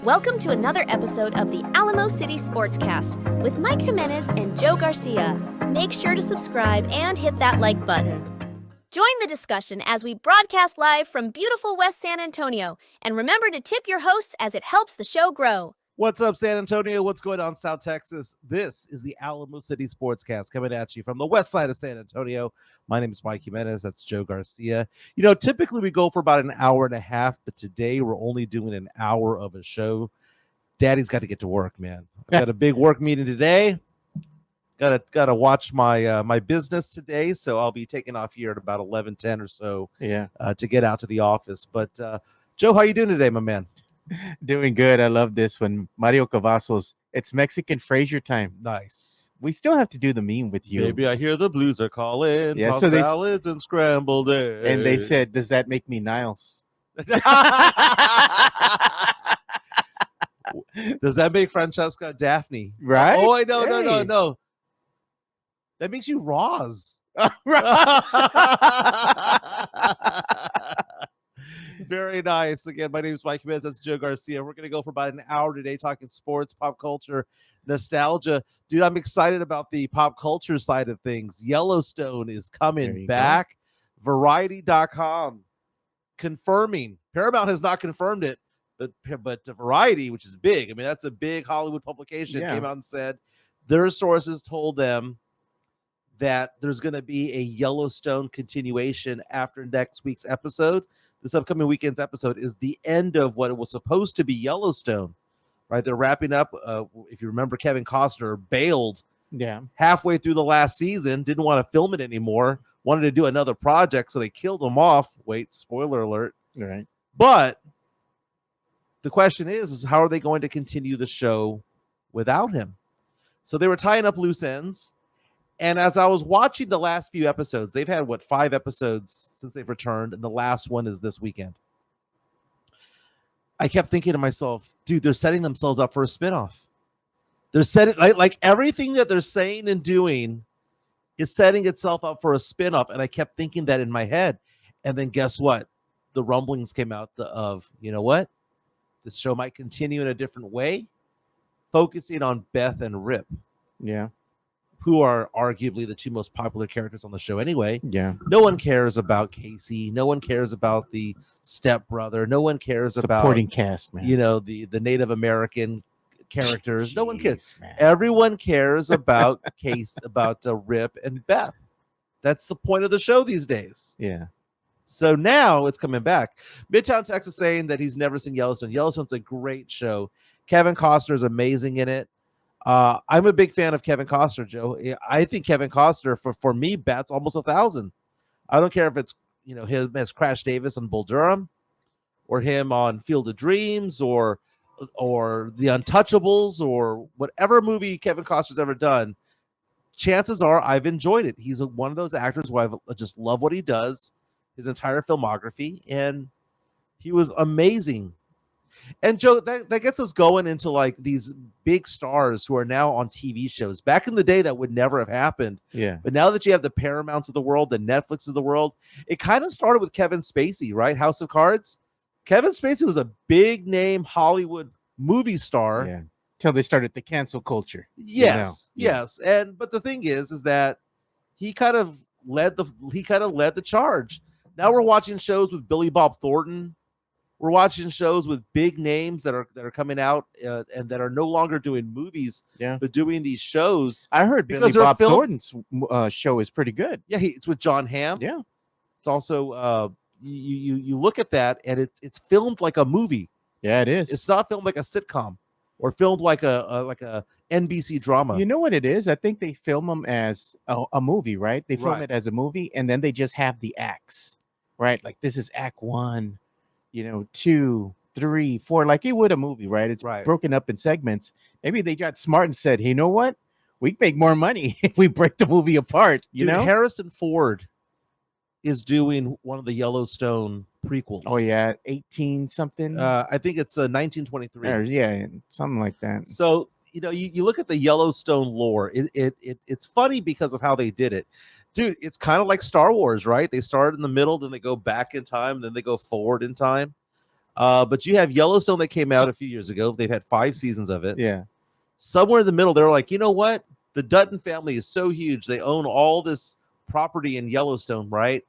Welcome to another episode of the Alamo City Sportscast with Mike Jimenez and Joe Garcia. Make sure to subscribe and hit that like button. Join the discussion as we broadcast live from beautiful West San Antonio. And remember to tip your hosts as it helps the show grow. What's up, San Antonio? What's going on, South Texas? This is the Alamo City Sportscast coming at you from the west side of San Antonio. My name is Mike Jimenez. That's Joe Garcia. You know, typically we go for about an hour and a half, but today we're only doing an hour of a show. Daddy's got to get to work, man. I got a big work meeting today. Got to watch my my business today, so I'll be taking off here at about 11:10 or so. To get out to the office. But Joe, how you doing today, my man? Doing good. I love this one. Mario Cavazos. It's Mexican Frasier time. Nice. We still have to do the meme with you. Maybe I hear the blues are calling. Yeah, Tossed so salads and scrambled eggs. And they said, does that make me Niles? Does that make Francesca Daphne? Right? Oh, I know. Hey. No. That makes you Roz. Very nice. Again, my name is Mike Jimenez. That's Joe Garcia. We're going to go for about an hour today talking sports, pop culture, nostalgia. Dude, I'm excited about the pop culture side of things. Yellowstone is coming back. Variety.com confirming. Paramount has not confirmed it, but Variety, which is big. I mean, that's a big Hollywood publication, came out and said their sources told them that there's going to be a Yellowstone continuation after next week's episode. This upcoming weekend's episode is the end of what it was supposed to be Yellowstone, right? They're wrapping up. If you remember, Kevin Costner bailed halfway through the last season, didn't want to film it anymore, wanted to do another project, so they killed him off. Wait, spoiler alert. Right. But the question is how are they going to continue the show without him? So they were tying up loose ends. And as I was watching the last few episodes, they've had, 5 episodes since they've returned, and the last one is this weekend. I kept thinking to myself, dude, they're setting themselves up for a spinoff. They're setting, like everything that they're saying and doing is setting itself up for a spinoff, and I kept thinking that in my head. And then guess what? The rumblings came out of, you know what? This show might continue in a different way, focusing on Beth and Rip. Yeah. Who are arguably the two most popular characters on the show anyway. Yeah. No one cares about Casey. No one cares about the stepbrother. No one cares about supporting cast, man. You know, the Native American characters. Jeez, no one cares. Man. Everyone cares about Rip and Beth. That's the point of the show these days. Yeah. So now it's coming back. Midtown Texas saying that he's never seen Yellowstone. Yellowstone's a great show. Kevin Costner is amazing in it. I'm a big fan of Kevin Costner, Joe. I think Kevin Costner, for me, bats almost 1,000. I don't care if it's, you know, him as Crash Davis on Bull Durham, or him on Field of Dreams, or The Untouchables, or whatever movie Kevin Costner's ever done. Chances are I've enjoyed it. He's one of those actors who I just love what he does, his entire filmography, and he was amazing. And Joe, that gets us going into like these big stars who are now on TV shows. Back in the day, that would never have happened. Yeah. But now that you have the Paramounts of the world, the Netflix of the world, it kind of started with Kevin Spacey, right? House of Cards. Kevin Spacey was a big name Hollywood movie star. Yeah. Till they started the cancel culture. Yes. Yes. But the thing is that he kind of led the charge. Now we're watching shows with Billy Bob Thornton. We're watching shows with big names that are coming out and that are no longer doing movies, but doing these shows. I heard Billy Bob Thornton's show is pretty good. Yeah, it's with John Hamm. Yeah, it's also you look at that and it's filmed like a movie. Yeah, it is. It's not filmed like a sitcom or filmed like a NBC drama. You know what it is? I think they film them as a movie, right? They film it as a movie, and then they just have the acts, right? Like this is Act 1. 2, 3, 4, like you would a movie, right? It's broken up in segments. Maybe they got smart and said, hey, you know what? We make more money if we break the movie apart. You know, Harrison Ford is doing one of the Yellowstone prequels. Oh yeah, 18 something. I think it's 1923. Yeah, something like that. So you look at the Yellowstone lore. It's funny because of how they did it. Dude, it's kind of like Star Wars, right? They start in the middle, then they go back in time, then they go forward in time. But you have Yellowstone that came out a few years ago. They've had 5 seasons of it. Yeah. Somewhere in the middle, they're like, you know what? The Dutton family is so huge. They own all this property in Yellowstone, right?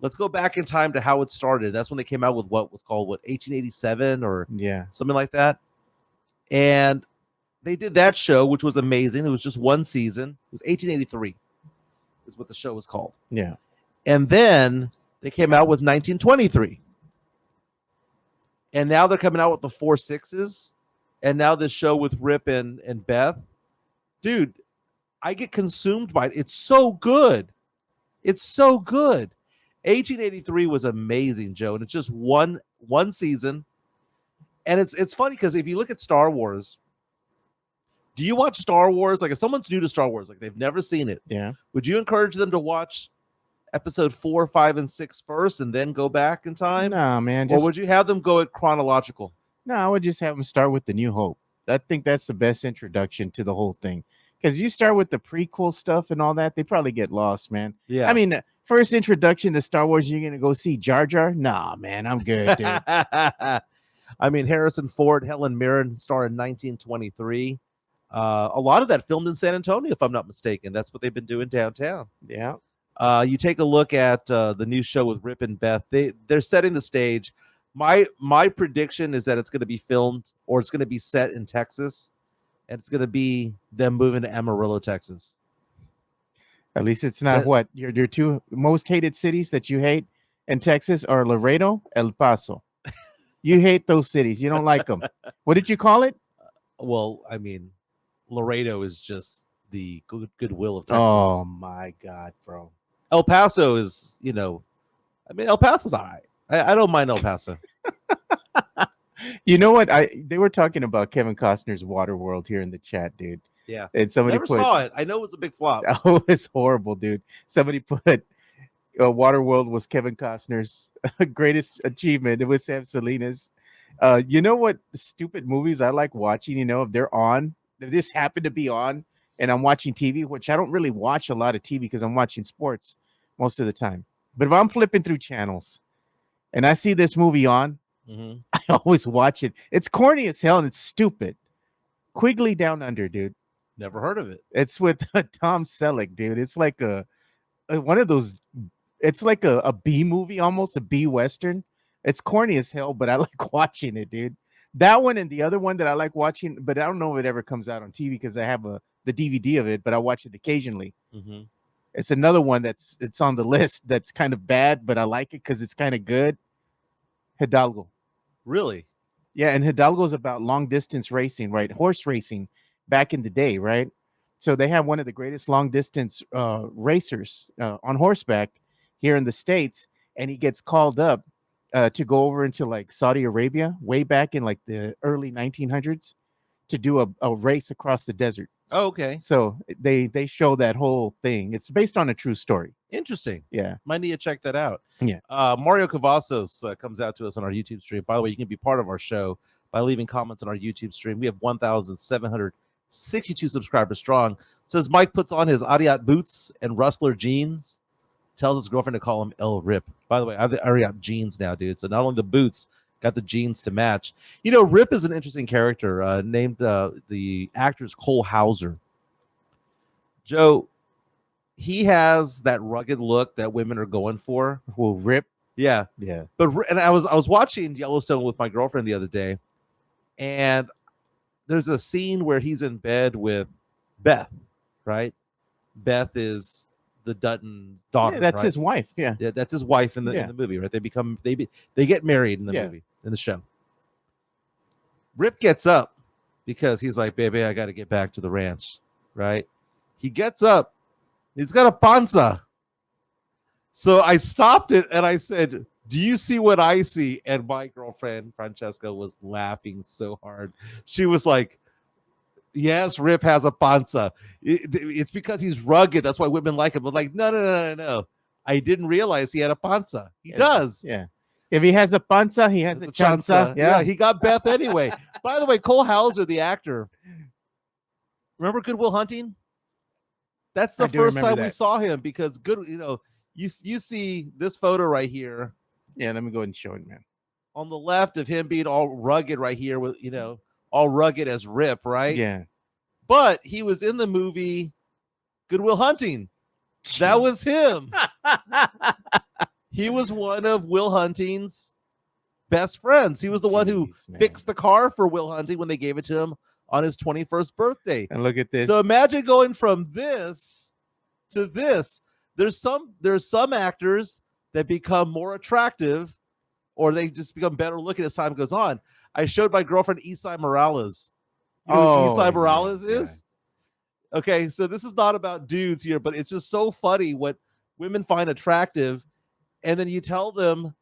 Let's go back in time to how it started. That's when they came out with what was called 1887 or something like that. And they did that show, which was amazing. It was just one season. It was 1883 is what the show was called. Yeah. And then they came out with 1923. And now they're coming out with the 4 6s. And now this show with Rip and Beth. Dude, I get consumed by it. It's so good. It's so good. 1883 was amazing, Joe. And it's just one season. And it's funny because if you look at Star Wars, do you watch Star Wars? Like if someone's new to Star Wars, like they've never seen it, would you encourage them to watch episode 4, 5, and 6 first and then go back in time? No, man. Or would you have them go at chronological? No, I would just have them start with the New Hope. I think that's the best introduction to the whole thing. Because you start with the prequel stuff and all that, they probably get lost, man. Yeah. I mean, first introduction to Star Wars, you're going to go see Jar Jar? Nah, man, I'm good, dude. I mean, Harrison Ford, Helen Mirren starred in 1923. A lot of that filmed in San Antonio, if I'm not mistaken. That's what they've been doing downtown. Yeah. You take a look at the new show with Rip and Beth. They're setting the stage. My prediction is that it's going to be filmed or it's going to be set in Texas, and it's going to be them moving to Amarillo, Texas. At least it's not what your 2 most hated cities that you hate in Texas are Laredo, El Paso. You hate those cities. You don't like them. What did you call it? Well, I mean, Laredo is just the goodwill of Texas. Oh my God, bro. El Paso is, I mean, El Paso's all right. I don't mind El Paso. You know what? They were talking about Kevin Costner's Waterworld here in the chat, dude. Yeah. And somebody Never saw it. I know it was a big flop. Oh, it's horrible, dude. Somebody put Waterworld was Kevin Costner's greatest achievement. It was Sam Salinas. You know what stupid movies I like watching, if they're on, if this happened to be on and I'm watching TV, which I don't really watch a lot of TV because I'm watching sports most of the time. But if I'm flipping through channels and I see this movie on, I always watch it. It's corny as hell and it's stupid. Quigley Down Under, dude. Never heard of it. It's with Tom Selleck, dude. It's like one of those. It's like a B movie, almost a B Western. It's corny as hell, but I like watching it, dude. That one and the other one that I like watching, but I don't know if it ever comes out on TV because I have the DVD of it, but I watch it occasionally. It's another one it's on the list that's kind of bad, but I like it because it's kind of good. Hidalgo. Really? Yeah, and Hidalgo's about long distance racing, right? Horse racing back in the day, right? So they have one of the greatest long distance racers on horseback here in the States, and he gets called up to go over into like Saudi Arabia way back in like the early 1900s to do a race across the desert. Oh, okay. So they show that whole thing. It's based on a true story. Interesting. Yeah. Might need to check that out. Yeah. Mario Cavazos comes out to us on our YouTube stream. By the way, you can be part of our show by leaving comments on our YouTube stream. We have 1,762 subscribers strong. It says Mike puts on his Ariat boots and Rustler jeans. Tells his girlfriend to call him El Rip. By the way, I have the Ariat jeans now, dude. So not only the boots, got the jeans to match. Rip is an interesting character named the actor's Cole Hauser. Joe, he has that rugged look that women are going for. Well, Rip. Yeah. Yeah. And I was watching Yellowstone with my girlfriend the other day, and there's a scene where he's in bed with Beth, right? Beth is the Dutton daughter. Yeah, that's right? his wife. Yeah. Yeah, that's his wife in the movie, right? They get married in the movie, in the show. Rip gets up because he's like, baby, I got to get back to the ranch, right? He gets up. He's got a panza. So I stopped it and I said, do you see what I see? And my girlfriend, Francesca, was laughing so hard. She was like, yes, Rip has a panza. It's because he's rugged. That's why women like him. But like, no. I didn't realize he had a panza. He does. Yeah. If he has a panza, he has a chanza. Yeah, he got Beth anyway. By the way, Cole Hauser, the actor. Remember Good Will Hunting? That's the first time we saw him because you see this photo right here. Yeah, let me go ahead and show it, man. on the left of him being all rugged right here with, all rugged as Rip, right? Yeah. But he was in the movie Good Will Hunting. That was him. He was one of Will Hunting's best friends. He was the one who fixed the car for Will Hunting when they gave it to him on his 21st birthday. And look at this. So imagine going from this to this. There's some actors that become more attractive, or they just become better looking as time goes on. I showed my girlfriend Isai Morales. You know who Isai Morales is? Okay, so this is not about dudes here, but it's just so funny what women find attractive, and then you tell them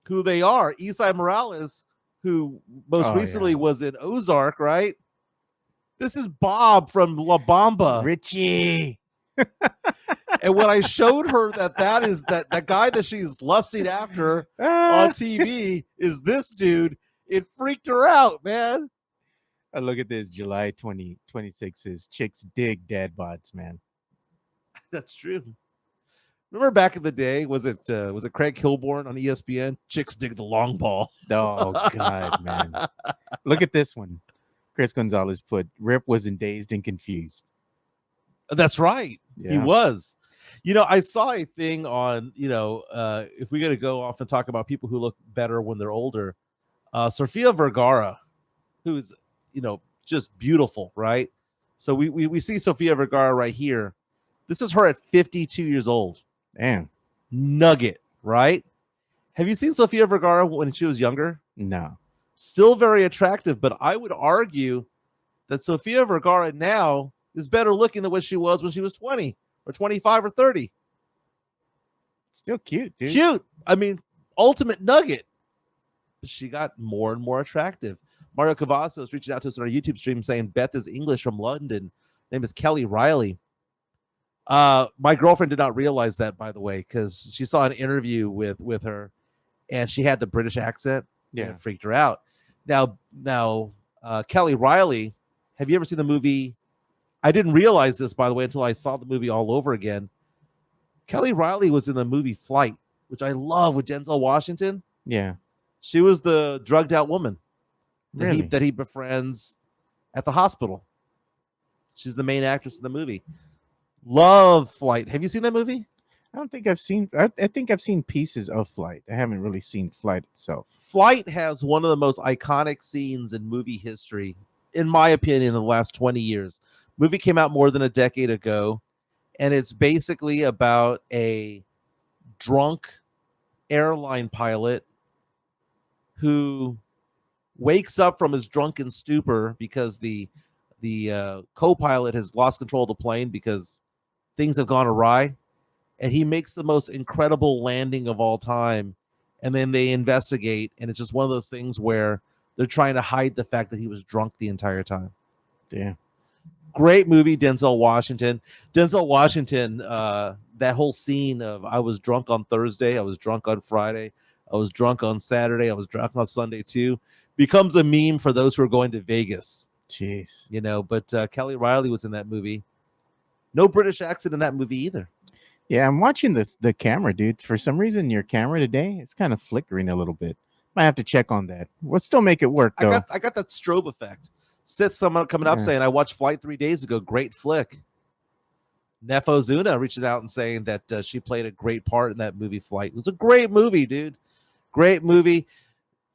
who they are. Isai Morales, who most recently was in Ozark, right? This is Bob from La Bamba. Richie. And when I showed her that is that guy that she's lusting after on TV is this dude, it freaked her out, man. Look at this. July 2026 is chicks dig dad bods, man. That's true. Remember back in the day, was it Craig Kilborn on ESPN? Chicks dig the long ball. Oh God, man. Look at this one. Chris Gonzalez put Rip wasn't dazed and confused. That's right. Yeah. He was. I saw a thing on, if we're going to go off and talk about people who look better when they're older, Sofia Vergara, who's, just beautiful, right? So we see Sofia Vergara right here. This is her at 52 years old. Damn. Nugget, right? Have you seen Sofia Vergara when she was younger? No. Still very attractive, but I would argue that Sofia Vergara now is better looking than what she was when she was 20 or 25 or 30. Still cute, dude. Cute. I mean, ultimate nugget. But she got more and more attractive. Mario Cavazos is reaching out to us on our YouTube stream saying Beth is English from London. Name is Kelly Riley. My girlfriend did not realize that, by the way, because she saw an interview with her, and she had the British accent. Yeah, and it freaked her out. Now, Kelly Riley. Have you ever seen the movie? I didn't realize this, by the way, until I saw the movie all over again. Kelly Riley was in the movie Flight, which I love, with Denzel Washington. Yeah, she was the drugged out woman that he befriends at the hospital. She's the main actress in the movie. Love Flight. Have you seen that movie? I don't think I've seen. I think I've seen pieces of Flight. I haven't really seen Flight itself. Flight has one of the most iconic scenes in movie history, in my opinion, in the last 20 years. Movie came out more than a decade ago, and it's basically about a drunk airline pilot who wakes up from his drunken stupor because the co-pilot has lost control of the plane because things have gone awry, and he makes the most incredible landing of all time. And then they investigate, and it's just one of those things where they're trying to hide the fact that he was drunk the entire time. Yeah. Great movie, Denzel Washington. Denzel Washington, that whole scene of I was drunk on Thursday, I was drunk on Friday, I was drunk on Saturday, I was drunk on Sunday too, becomes a meme for those who are going to Vegas. Jeez. But Kelly Riley was in that movie. No British accent in that movie either. Yeah, I'm watching the camera, dude. For some reason, your camera today, it's kind of flickering a little bit. Might have to check on that. We'll still make it work, though. I got that strobe effect. Someone coming up saying, I watched Flight 3 days ago. Great flick. Nefo Zuna reaching out and saying that she played a great part in that movie Flight. It was a great movie, dude. Great movie.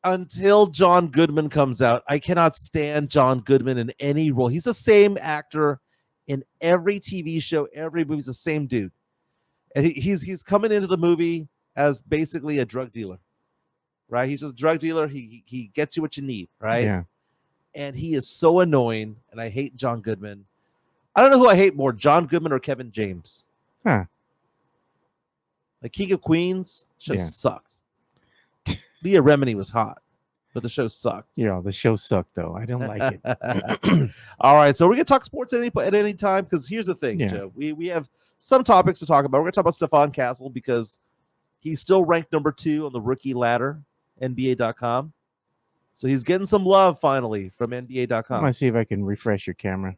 Until John Goodman comes out. I cannot stand John Goodman in any role. He's the same actor in every TV show, every movie. He's the same dude. And he's coming into the movie as basically a drug dealer, right? He's a drug dealer. He gets you what you need, right? Yeah. And he is so annoying, and I hate John Goodman. I don't know who I hate more, John Goodman or Kevin James. Huh. Like King of Queens, show sucked. Leah Remini was hot, but the show sucked. Yeah, the show sucked, though. I don't like it. All right, so we're going to talk sports at any time, because here's the thing, Joe. We have some topics to talk about. We're going to talk about Stephon Castle because he's still ranked number 2 on the rookie ladder, NBA.com. So he's getting some love finally from NBA.com. I'm going to see if I can refresh your camera.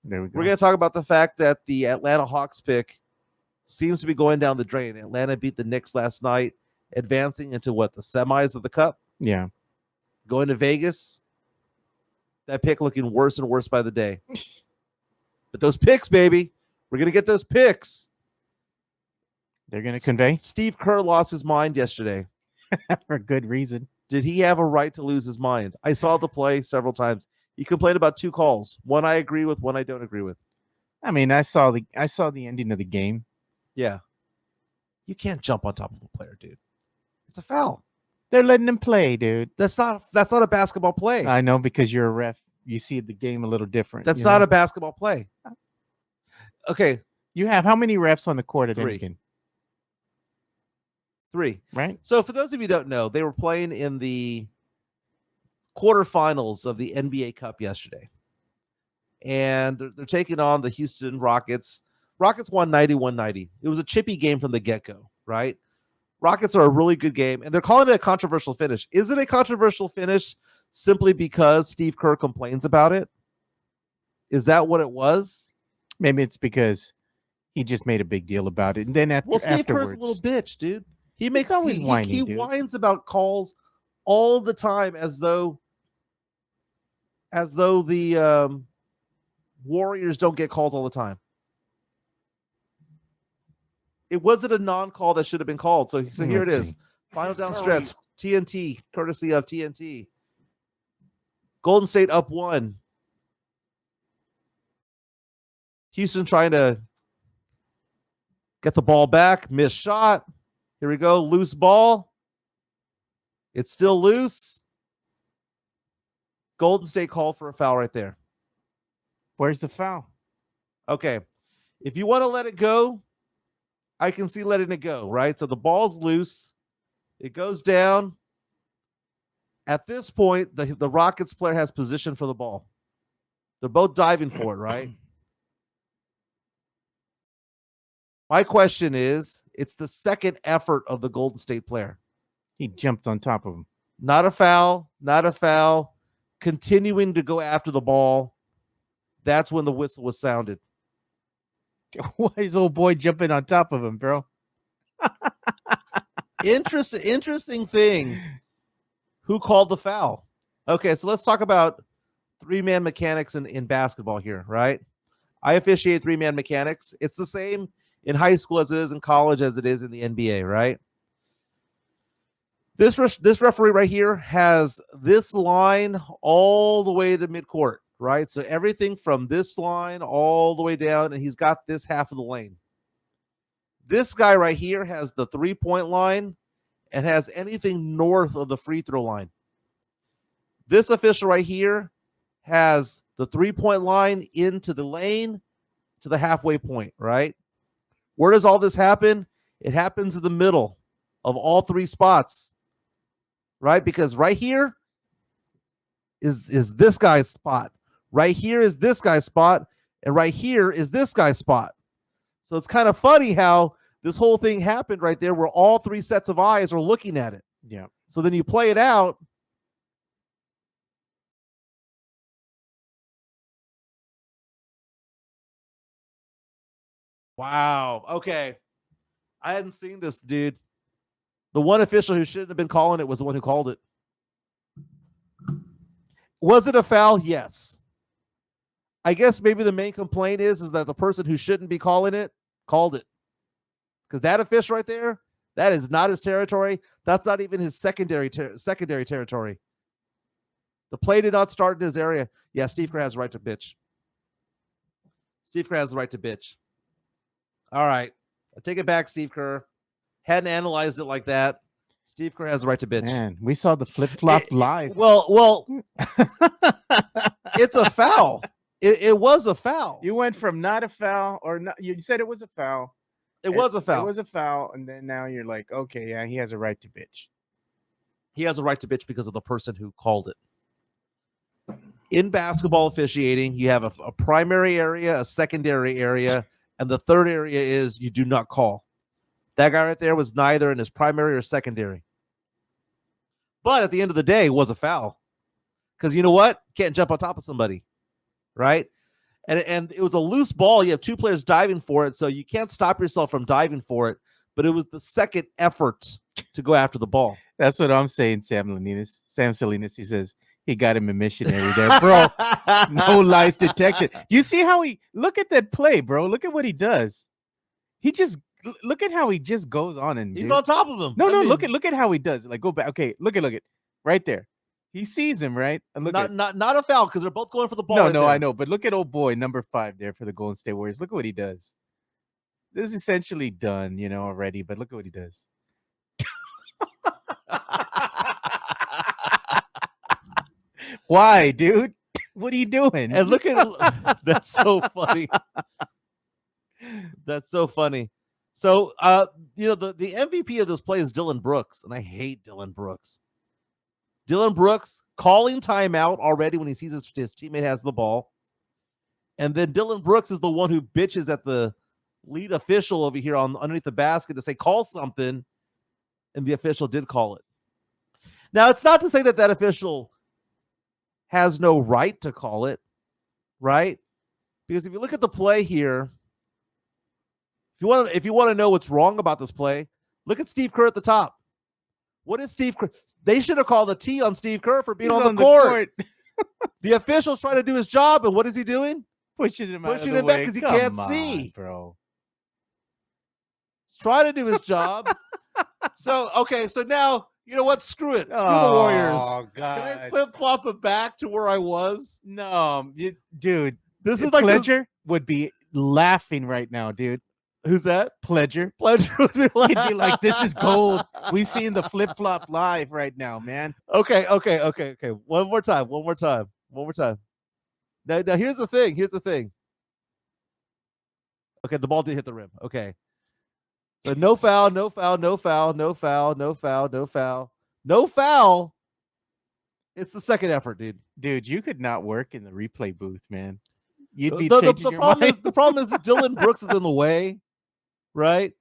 There we go. We're going to talk about the fact that the Atlanta Hawks pick seems to be going down the drain. Atlanta beat the Knicks last night, advancing into the semis of the Cup? Yeah. Going to Vegas, that pick looking worse and worse by the day. But those picks, baby, we're going to get those picks. They're going to convey. Steve Kerr lost his mind yesterday. For a good reason. Did he have a right to lose his mind? I saw the play several times. He complained about 2 calls. One I agree with, one I don't agree with. I mean, I saw the ending of the game. Yeah. You can't jump on top of a player, dude. It's a foul. They're letting him play, dude. That's not a basketball play. I know, because you're a ref. You see the game a little different. That's not a basketball play. Okay. You have how many refs on the court at 3. any game? 3. Right. So for those of you who don't know, they were playing in the quarterfinals of the NBA Cup yesterday. And they're taking on the Houston Rockets. Rockets won 91-90. It was a chippy game from the get-go, right? Rockets are a really good game, and they're calling it a controversial finish. Is it a controversial finish simply because Steve Kerr complains about it? Is that what it was? Maybe it's because he just made a big deal about it. And then Steve afterwards, Kerr's a little bitch, dude. He whines about calls all the time as though the Warriors don't get calls all the time. It wasn't a non-call that should have been called. So here it is. Final down stretch. TNT, courtesy of TNT. Golden State up 1. Houston trying to get the ball back. Missed shot. Here we go. Loose ball. It's still loose. Golden State called for a foul right there. Where's the foul? Okay. If you want to let it go, I can see letting it go, right? So the ball's loose. It goes down. At this point, the Rockets player has position for the ball. They're both diving for it, right? My question is, it's the second effort of the Golden State player. He jumped on top of him. Not a foul, not a foul. Continuing to go after the ball. That's when the whistle was sounded. Why is old boy jumping on top of him, bro? Interesting thing. Who called the foul? Okay, so let's talk about 3-man mechanics in basketball here, right? I officiate 3-man mechanics. It's the same in high school as it is in college as it is in the NBA, right? This referee right here has this line all the way to midcourt, right? So everything from this line all the way down, and he's got this half of the lane. This guy right here has the 3-point line and has anything north of the free throw line. This official right here has the 3-point line into the lane to the halfway point, right? Where does all this happen? It happens in the middle of all 3 spots, right? Because right here is this guy's spot. Right here is this guy's spot, and right here is this guy's spot. So it's kind of funny how this whole thing happened right there where all 3 sets of eyes are looking at it. Yeah. So then you play it out. Wow. Okay. I hadn't seen this, dude. The one official who shouldn't have been calling it was the one who called it. Was it a foul? Yes. I guess maybe the main complaint is that the person who shouldn't be calling it called it. Because that official right there, that is not his territory. That's not even his secondary territory. The play did not start in his area. Yeah, Steve Kerr has the right to bitch. Steve Kerr has the right to bitch. All right. I take it back, Steve Kerr. Hadn't analyzed it like that. Steve Kerr has the right to bitch. Man, we saw the flip-flop live. Well, it's a foul. It was a foul. You went from not a foul or not. You said it was a foul. It was a foul. It was a foul, and then now you're like, okay, yeah, he has a right to bitch. He has a right to bitch because of the person who called it. In basketball officiating, you have a primary area, a secondary area, and the third area is you do not call. That guy right there was neither in his primary or secondary. But at the end of the day, it was a foul. Because you know what? Can't jump on top of somebody, right? And it was a loose ball. You have 2 players diving for it, so you can't stop yourself from diving for it. but it was the second effort to go after the ball. That's what I'm saying, Sam Salinas, he says he got him a missionary there, bro. No lies detected. You see how look at that play, bro. Look at what he does. Look at how he just goes on and he's on top of him. Look at how he does it. Like, go back. Okay, look at right there. He sees him, right? And look not a foul because they're both going for the ball. No, I know, but look at old boy number 5 there for the Golden State Warriors. Look at what he does. This is essentially done, already. But look at what he does. Why, dude? What are you doing? And look at that's so funny. That's so funny. So, the MVP of this play is Dylan Brooks, and I hate Dylan Brooks. Dylan Brooks calling timeout already when he sees his teammate has the ball. And then Dylan Brooks is the one who bitches at the lead official over here underneath the basket to say, call something. And the official did call it. Now, it's not to say that official has no right to call it, right? Because if you look at the play here, if you want to know what's wrong about this play, look at Steve Kerr at the top. What is Steve Kerr? They should have called a T on Steve Kerr for being on the court. The official's trying to do his job, and what is he doing? Pushing him back because he can't see, bro. He's trying to do his job. So now, you know what? Screw it. Screw the Warriors. Oh, God. Can I flip-flop it back to where I was? No, dude. This is like Pledger would be laughing right now, dude. Who's that? Pledger. Would be He'd be like, this is gold. We seeing the flip-flop live right now, man. Okay. One more time. Now here's the thing. Okay, the ball did hit the rim. Okay. So no foul. It's the second effort, dude. Dude, you could not work in the replay booth, man. You'd be the changing your mind. The problem is Dylan Brooks is in the way, right?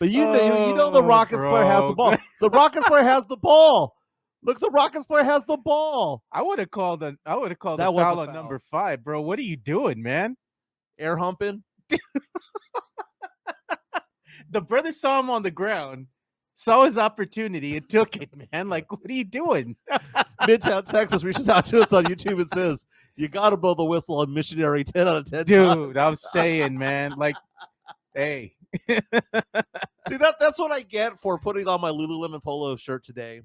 But you know the Rockets player has the ball. The Rockets player has the ball. Look, the Rockets player has the ball. I would have called the foul on number 5, bro. What are you doing, man? Air humping. The brother saw him on the ground, saw his opportunity, and took it, man. Like, what are you doing? Midtown Texas reaches out to us on YouTube and says, you got to blow the whistle on missionary 10 out of 10 Dude, times. I'm saying, man, like, hey. See, that's what I get for putting on my Lululemon polo shirt today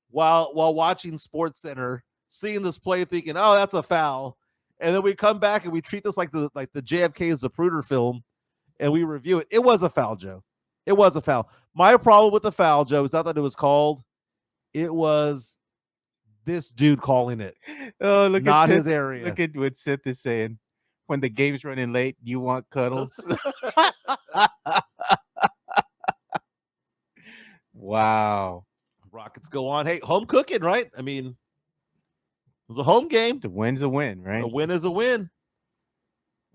while watching Sports Center, seeing this play thinking, oh, that's a foul. And then we come back and we treat this like the JFK Zapruder film and we review it. It was a foul, Joe. It was a foul. My problem with the foul, Joe, is not that it was called. It was this dude calling it. Oh, look not at his area. Look at what Seth is saying. When the game's running late, you want cuddles. Wow. Rockets go on. Hey, home cooking, right? I mean, it was a home game. The win's a win, right? A win is a win.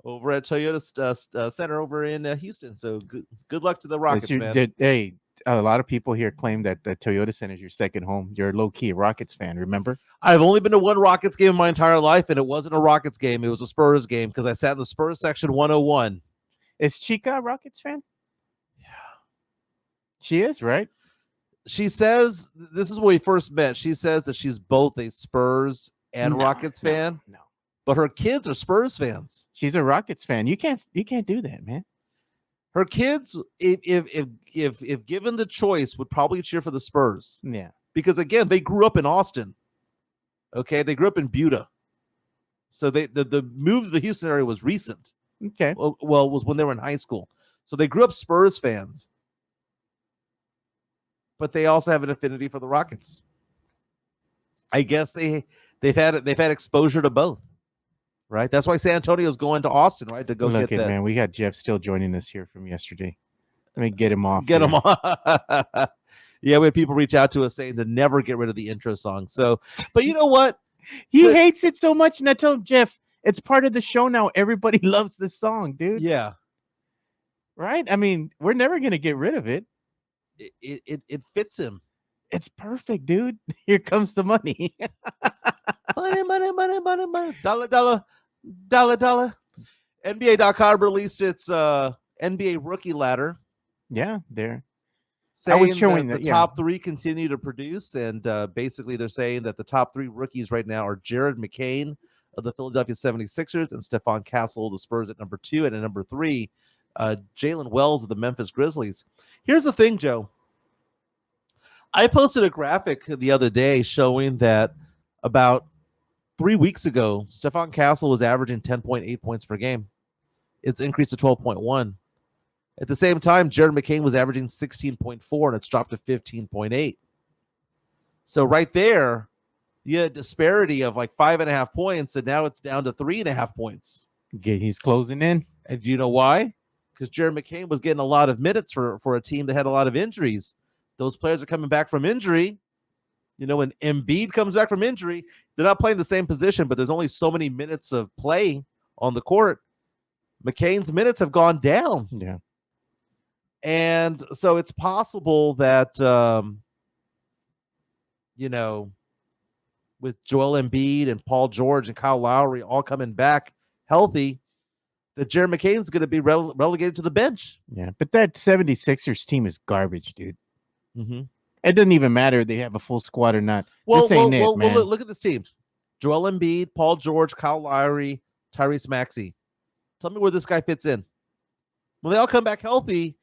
Over at Toyota Center over in Houston. So good luck to the Rockets, man. Hey, a lot of people here claim that the Toyota Center is your second home. You're a low-key Rockets fan, remember? I've only been to one Rockets game in my entire life, and it wasn't a Rockets game. It was a Spurs game because I sat in the Spurs section 101. Is Chica a Rockets fan? Yeah. She is, right? She says, this is when we first met, she says that she's both a Spurs and Rockets fan. No. But her kids are Spurs fans. She's a Rockets fan. You can't do that, man. Her kids, if given the choice, would probably cheer for the Spurs. Yeah. Because again, they grew up in Austin. Okay, they grew up in Buda. So the move to the Houston area was recent. Okay. Well, it was when they were in high school. So they grew up Spurs fans. But they also have an affinity for the Rockets. I guess they've had exposure to both. Right, that's why San Antonio's going to Austin, right, to go get that. Man, we got Jeff still joining us here from yesterday. Let me get him off. Get him off. Yeah, we have people reach out to us saying to never get rid of the intro song. So, but you know what? He hates it so much, and I told Jeff it's part of the show now. Everybody loves this song, dude. Yeah, right. I mean, we're never gonna get rid of it. It fits him. It's perfect, dude. Here comes the money. money. Dollar. NBA.com released its NBA rookie ladder. Yeah, there. saying showing that the that, yeah. top three continue to produce, and basically they're saying that the top three rookies right now are Jared McCain of the Philadelphia 76ers and Stephon Castle of the Spurs at number 2, and at number 3, Jalen Wells of the Memphis Grizzlies. Here's the thing, Joe. I posted a graphic the other day showing that about 3 weeks ago, Stephon Castle was averaging 10.8 points per game. It's increased to 12.1. At the same time, Jared McCain was averaging 16.4, and it's dropped to 15.8. So right there, you had a disparity of like 5.5 points, and now it's down to 3.5 points. He's closing in. And do you know why? Because Jared McCain was getting a lot of minutes for a team that had a lot of injuries. Those players are coming back from injury. When Embiid comes back from injury, they're not playing the same position, but there's only so many minutes of play on the court. McCain's minutes have gone down. Yeah. And so it's possible that, with Joel Embiid and Paul George and Kyle Lowry all coming back healthy, that Jared McCain's going to be relegated to the bench. Yeah, but that 76ers team is garbage, dude. Mm-hmm. It doesn't even matter if they have a full squad or not. Well, this ain't it, man. Look at this team. Joel Embiid, Paul George, Kyle Lowry, Tyrese Maxey. Tell me where this guy fits in. When they all come back healthy,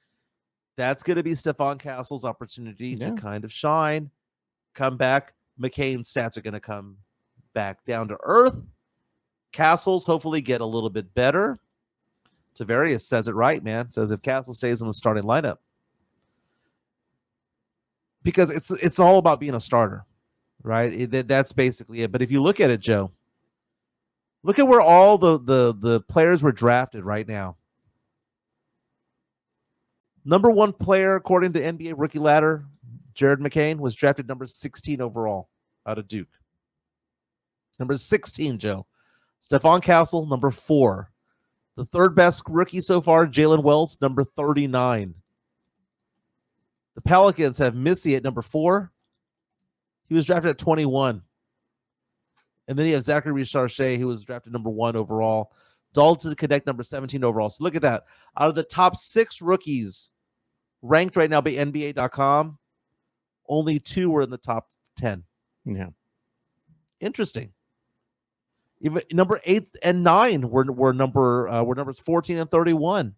that's going to be Stephon Castle's opportunity to kind of shine, come back. McCain's stats are going to come back down to earth. Castle's hopefully get a little bit better. Tavarius says it right, man. Says if Castle stays in the starting lineup. Because it's all about being a starter, right? That's basically it. But if you look at it, Joe, look at where all the players were drafted right now. Number 1 player, according to NBA Rookie Ladder, Jared McCain, was drafted number 16 overall out of Duke. Number 16, Joe. Stephon Castle, number 4. The third best rookie so far, Jalen Wells, number 39. The Pelicans have Missy at number 4. He was drafted at 21. And then you have Zachary Richarche, who was drafted number 1 overall. Dalton Connect, number 17 overall. So look at that. Out of the top 6 rookies ranked right now by NBA.com, only 2 were in the top 10. Yeah. Interesting. Even number 8 and 9 were numbers 14 and 31.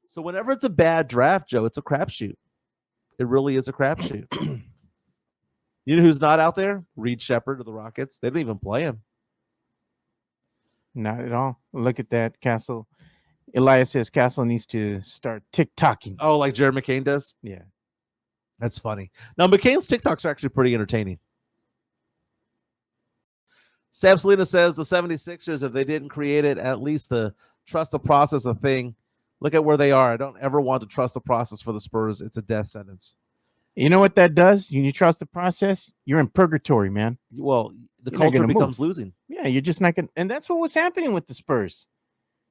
So whenever it's a bad draft, Joe, it's a crapshoot. It really is a crapshoot. You know who's not out there? Reed Shepherd of the Rockets. They don't even play him. Not at all. Look at that, Castle. Elias says Castle needs to start TikToking. Oh, like Jared McCain does? Yeah. That's funny. Now, McCain's TikToks are actually pretty entertaining. Sam Selena says the 76ers, if they didn't create it, at least the trust the process a thing. Look at where they are. I don't ever want to trust the process for the Spurs. It's a death sentence. You know what that does? When you trust the process, you're in purgatory, man. Well, the culture becomes losing. Yeah, you're just not going to. And that's what was happening with the Spurs.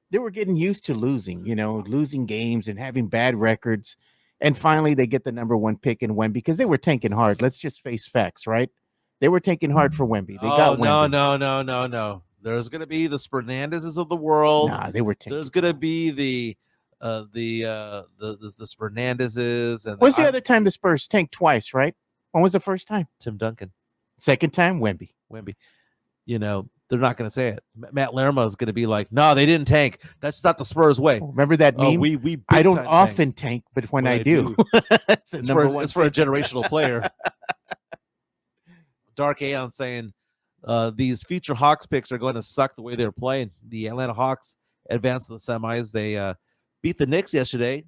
They were getting used to losing, losing games and having bad records. And finally, they get the number 1 pick and Wemby because they were tanking hard. Let's just face facts, right? They were tanking hard for Wemby. They got Wemby. No. There's going to be the Spernandezes of the world. Nah, they were tanking. There's going to be the Spernandezes. And What's the other time the Spurs tanked twice, right? When was the first time? Tim Duncan. Second time, Wemby. They're not going to say it. Matt Lerma is going to be like, no, they didn't tank. That's not the Spurs way. Remember that meme? I don't often tank, but when I do. it's for a generational player. Dark Aeon saying these future Hawks picks are going to suck the way they're playing. The Atlanta Hawks advanced to the semis. They beat the Knicks yesterday.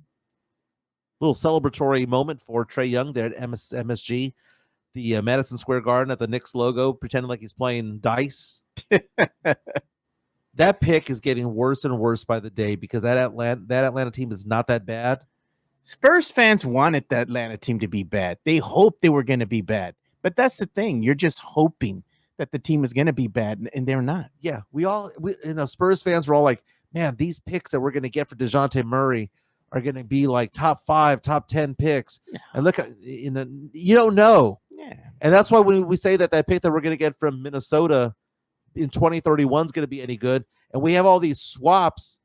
Little celebratory moment for Trae Young there at MSG. The Madison Square Garden at the Knicks logo, pretending like he's playing dice. That pick is getting worse and worse by the day because that Atlanta team is not that bad. Spurs fans wanted that Atlanta team to be bad. They hoped they were going to be bad. But that's the thing. You're just hoping that the team is going to be bad, and they're not. Yeah, Spurs fans were all like, man, these picks that we're going to get for DeJounte Murray are going to be like top 5, top 10 picks. No. And look, you don't know. Yeah. And that's why when we say that pick that we're going to get from Minnesota in 2031 is going to be any good, and we have all these swaps,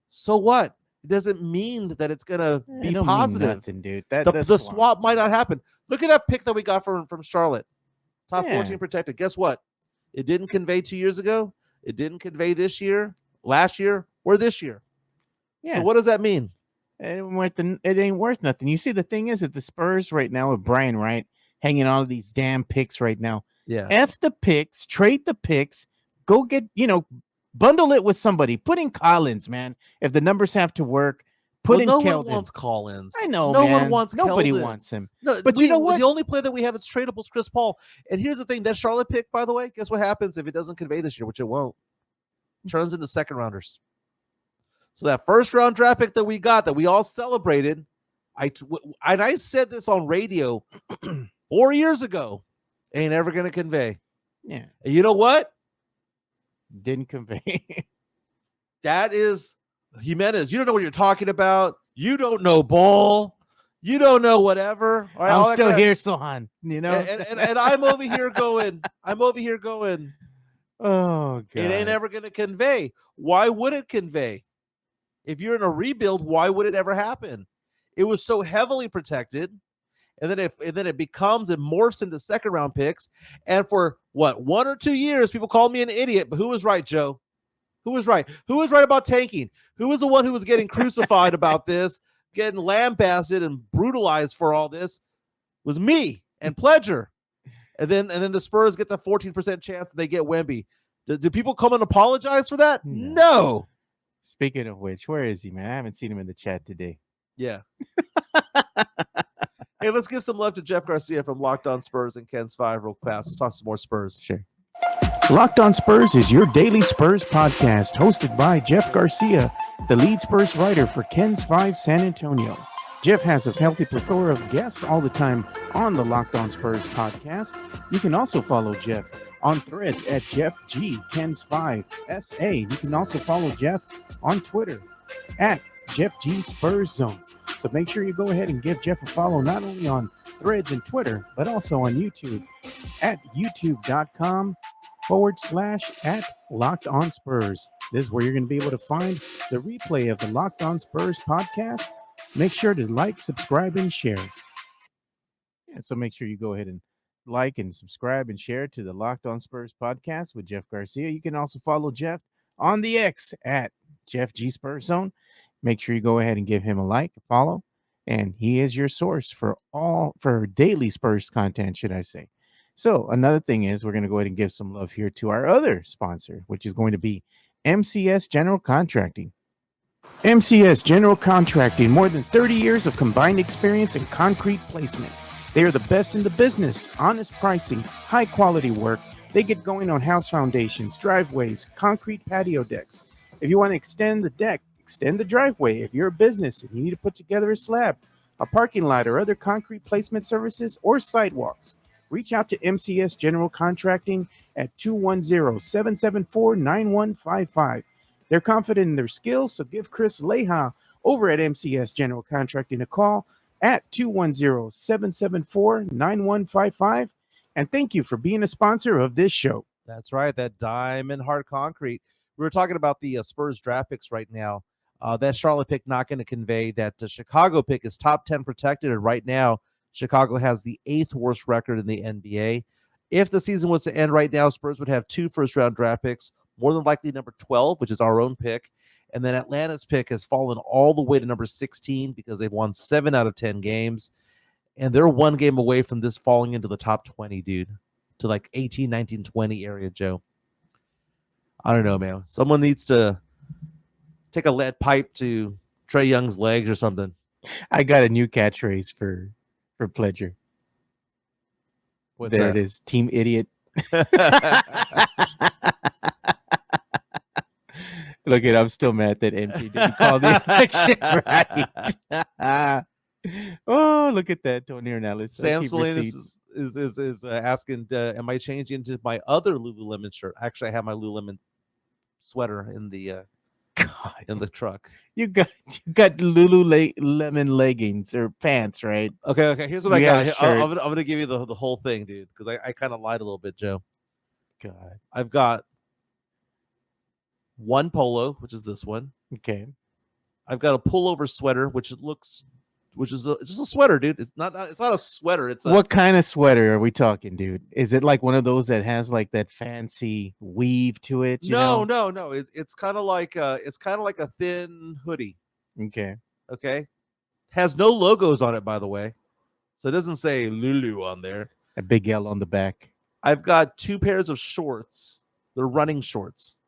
so what? it doesn't mean that it's gonna be don't positive. Mean nothing, dude. The swap might not happen. Look at that pick that we got from Charlotte. Top 14 protected. Guess what? It didn't convey 2 years ago. It didn't convey this year, last year, or this year. Yeah. So what does that mean? It ain't worth nothing. You see, the thing is that the Spurs right now with Brian Wright hanging all of these damn picks right now. Yeah. F the picks, trade the picks, go get, bundle it with somebody. Put in Collins, man. If the numbers have to work, put in Keldon. No one wants Collins. I know, no man. one wants Nobody Keldon. wants him. No, but you know what? The only player that we have that's tradable is Chris Paul. And here's the thing: that Charlotte pick, by the way, guess what happens if it doesn't convey this year, which it won't? Turns into second rounders. So that first round draft pick that we got, that we all celebrated, I said this on radio 4 years ago, ain't ever gonna convey. Yeah. And you know what? Didn't convey. That is Jimenez. You don't know what you're talking about. You don't know ball. You don't know whatever. Right, I'm still here, Sohan. And I'm over here going. Oh, God. It ain't ever going to convey. Why would it convey? If you're in a rebuild, why would it ever happen? It was so heavily protected. And then it morphs into second round picks. And for 1 or 2 years, people called me an idiot. But who was right, Joe? Who was right? Who was right about tanking? Who was the one who was getting crucified about this, getting lambasted and brutalized for all this? It was me and Pledger. And then the Spurs get the 14% chance and they get Wemby. Do people come and apologize for that? No. Speaking of which, where is he, man? I haven't seen him in the chat today. Yeah. Hey, let's give some love to Jeff Garcia from Locked On Spurs and Ken's 5 real fast. Let's talk some more Spurs. Sure. Locked On Spurs is your daily Spurs podcast, hosted by Jeff Garcia, the lead Spurs writer for Ken's 5 San Antonio. Jeff has a healthy plethora of guests all the time on the Locked On Spurs podcast. You can also follow Jeff on Threads at Jeff G Ken's 5 SA. You can also follow Jeff on Twitter at Jeff G Spurs Zone. So make sure you go ahead and give Jeff a follow not only on Threads and Twitter, but also on YouTube at youtube.com/@LockedOnSpurs. This is where you're going to be able to find the replay of the Locked On Spurs podcast. Make sure to like, subscribe, and share. Yeah, so make sure you go ahead and like and subscribe and share to the Locked On Spurs podcast with Jeff Garcia. You can also follow Jeff on the X at Jeff G Spurs Zone. Make sure you go ahead and give him a like, a follow, and he is your source for daily Spurs content, should I say. So another thing is we're going to go ahead and give some love here to our other sponsor, which is going to be MCS General Contracting. MCS General Contracting, more than 30 years of combined experience in concrete placement. They are the best in the business, honest pricing, high quality work. They get going on house foundations, driveways, concrete patio decks. If you want to extend the deck, extend the driveway. If you're a business and you need to put together a slab, a parking lot, or other concrete placement services or sidewalks, reach out to MCS General Contracting at 210-774-9155. They're confident in their skills, so give Chris Leha over at MCS General Contracting a call at 210-774-9155. And thank you for being a sponsor of this show. That's right, that diamond hard concrete. We were talking about the Spurs draft picks right now. That Charlotte pick not going to convey. That Chicago pick is top 10 protected, and right now Chicago has the 8th worst record in the NBA. If the season was to end right now, Spurs would have 2 first-round draft picks, more than likely number 12, which is our own pick, and then Atlanta's pick has fallen all the way to number 16 because they've won 7 out of 10 games, and they're 1 game away from this falling into the top 20, dude, to like 18, 19, 20 area, Joe. I don't know, man. Someone needs to take a lead pipe to Trae Young's legs or something. I got a new catchphrase for Pledger. What's there that? It is, Team Idiot. Look at, I'm still mad that MT didn't call the election right. Oh, look at that, Tony Ornelas. Sam Salinas is asking, am I changing into my other Lululemon shirt? Actually, I have my Lululemon sweater in the truck. You got Lululemon leggings or pants, right? Okay. Here's what I got. I'm gonna give you the whole thing, dude, because I kind of lied a little bit, Joe. God, I've got one polo, which is this one. Okay. I've got a pullover sweater, which is just a sweater, dude. It's not a sweater. It's what kind of sweater are we talking, dude? Is it like one of those that has like that fancy weave to it? No. It's kind of like a thin hoodie. Okay. Okay. Has no logos on it, by the way. So it doesn't say Lulu on there. A big L on the back. I've got 2 pairs of shorts. They're running shorts.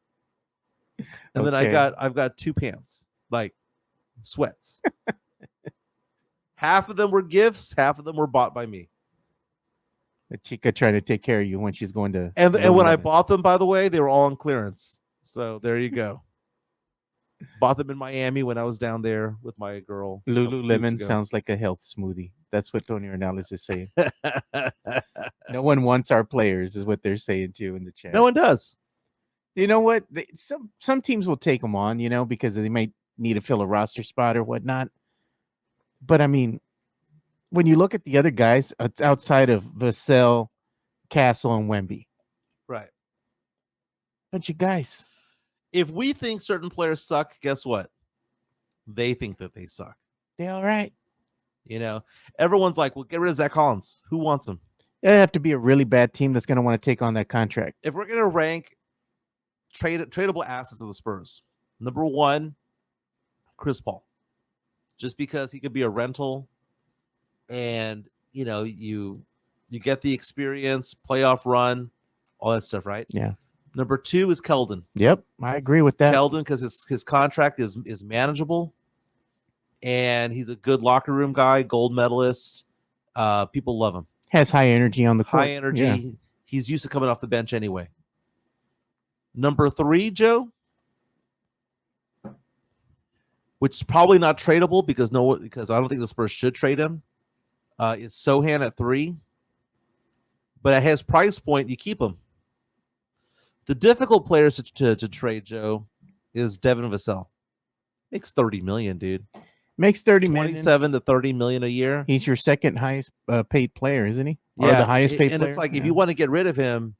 And then I've got 2 pants, like sweats. Half of them were gifts, half of them were bought by me. The chica trying to take care of you when she's going to. And when I bought them, by the way, they were all on clearance. So there you go. Bought them in Miami when I was down there with my girl. Lululemon sounds like a health smoothie. That's what Tony Ornelas is saying. No one wants our players, is what they're saying too in the chat. No one does. You know what? Some teams will take them on, because they might need to fill a roster spot or whatnot. But I mean, when you look at the other guys outside of Vassell, Castle, and Wemby, right? Bunch of guys. If we think certain players suck, guess what? They think that they suck. They all right. Everyone's like, well, get rid of Zach Collins. Who wants him? It'd have to be a really bad team that's going to want to take on that contract. If we're going to rank tradable assets of the Spurs, number 1, Chris Paul. Just because he could be a rental and, you get the experience, playoff run, all that stuff, right? Yeah. Number 2 is Keldon. Yep, I agree with that. Keldon, because his contract is manageable, and he's a good locker room guy, gold medalist. People love him. Has high energy on the court. High energy. Yeah. He's used to coming off the bench anyway. Number 3, Joe, which is probably not tradable because I don't think the Spurs should trade him, is Sohan at 3. But at his price point, you keep him. The difficult players to trade, Joe, is Devin Vassell. Makes $30 million, dude. Makes $30 million. 27 to $30 million a year. He's your second highest paid player, isn't he? Yeah, or the highest paid and player. It's like, if you want to get rid of him,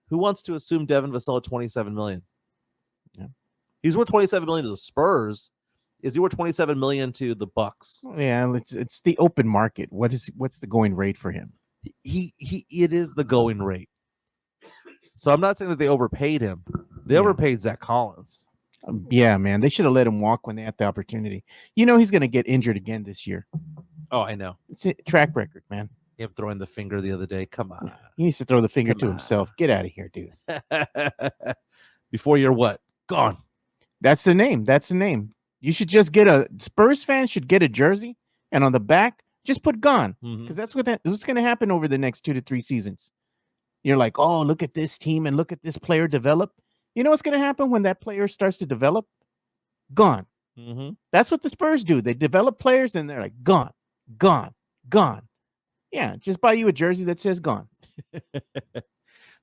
who wants to assume Devin Vassell at $27 million? Yeah. He's worth $27 million to the Spurs. Is he worth $27 million to the Bucks? Yeah, it's the open market. What's the going rate for him? It is the going rate. So I'm not saying that they overpaid him. They overpaid Zach Collins. Yeah, man. They should have let him walk when they had the opportunity. He's going to get injured again this year. Oh, I know. It's a track record, man. Him throwing the finger the other day. Come on. He needs to throw the finger to himself. Get out of here, dude. Before you're what? Gone. That's the name. You should just Spurs fans should get a jersey, and on the back, just put gone. Because that's what's going to happen over the next 2 to 3 seasons. You're like, oh, look at this team and look at this player develop. You know what's going to happen when that player starts to develop? Gone. Mm-hmm. That's what the Spurs do. They develop players and they're like, gone, gone, gone. Yeah, just buy you a jersey that says gone.